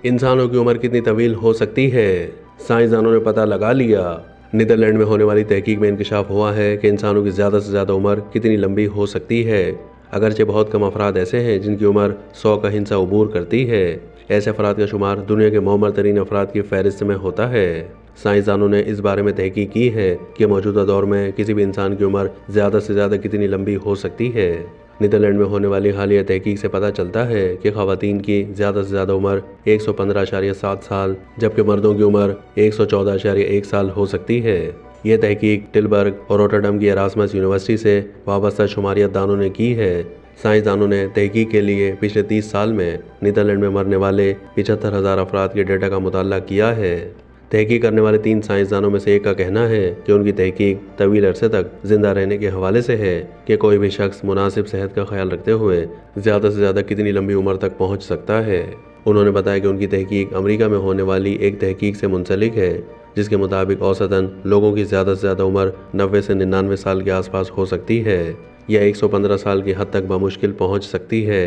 इंसानों की उम्र कितनी तवील हो सकती है? साइंसदानों ने पता लगा लिया। नीदरलैंड में होने वाली तहकीक में इंकशाफ हुआ है कि इंसानों की ज़्यादा से ज़्यादा उम्र कितनी लंबी हो सकती है। अगरचे बहुत कम अफराद ऐसे हैं जिनकी उम्र 100 का हिंसा अबूर करती है। ऐसे अफराद का शुमार दुनिया के मौमर तरीन अफराद की फहरिस्त में होता है। साइंसदानों ने इस बारे में तहकीक की है कि मौजूदा दौर में किसी भी इंसान की उम्र ज़्यादा से ज़्यादा कितनी लंबी हो सकती है। नीदरलैंड में होने वाली हालिया तहकीक से पता चलता है कि ख़वातीन की ज़्यादा से ज़्यादा उम्र 115.7 साल जबकि मर्दों की उम्र 114.1 साल हो सकती है। यह तहकीक टिलबर्ग और रोटरडम की एरास्मस यूनिवर्सिटी से वाबस्ता शुमारियत दानों ने की है। साइंसदानों ने तहकीक के लिए पिछले 30 साल में नीदरलैंड में मरने वाले 75,000 अफराद के डेटा का मुताला किया है। तहकीक करने वाले 3 साइंसदानों में से एक का कहना है कि उनकी तहकीक तवील अरसे तक जिंदा रहने के हवाले से है कि कोई भी शख्स मुनासिब सेहत का ख्याल रखते हुए ज़्यादा से ज़्यादा कितनी लंबी उम्र तक पहुंच सकता है। उन्होंने बताया कि उनकी तहकीक अमेरिका में होने वाली एक तहकीक से मुंसलिक है जिसके मुताबिक औसतन लोगों की ज़्यादा से ज़्यादा उम्र 90 से 99 साल के आसपास हो सकती है या 115 साल की हद तक बमुश्किल पहुंच सकती है।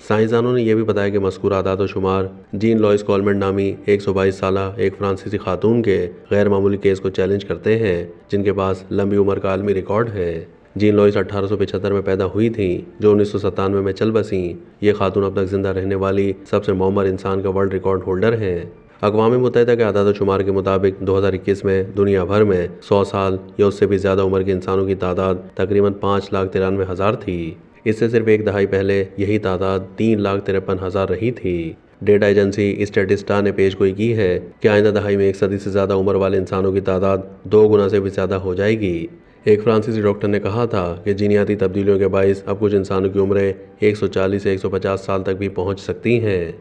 साइंसदानों ने यह भी बताया कि मज़कूर आदात व शुमार जीन लॉइस कॉलमेंट नामी 122 साला एक फ्रांसीसी खातून के गैर मामूली केस को चैलेंज करते हैं जिनके पास लंबी उम्र का आलमी रिकॉर्ड है। जीन लॉइस 1875 में पैदा हुई थी जो 1997 में चल बसी। ये खातून अब तक जिंदा रहने वाली सबसे मौमर इंसान का वर्ल्ड रिकॉर्ड होल्डर है। अक़वाम मुत्तहिदा के आदाद शुमार के मुताबिक 2021 में दुनिया भर में 100 साल या उससे भी ज़्यादा उम्र के इंसानों की तादाद तकरीबन 5,93,000 थी। इससे सिर्फ एक दहाई पहले यही तादाद 3,53,000 रही थी। डेटा एजेंसी स्टैटिस्टा ने पेशगोई की है कि आइंदा दहाई में 1 सदी से ज़्यादा उम्र वाले इंसानों की तादाद 2 गुना से भी ज़्यादा हो जाएगी। एक फ्रांसीसी डॉक्टर ने कहा था कि जीनियाती तब्दीलियों के बाइस अब कुछ इंसानों की उम्रें 140 से 150 साल तक भी पहुंच सकती हैं।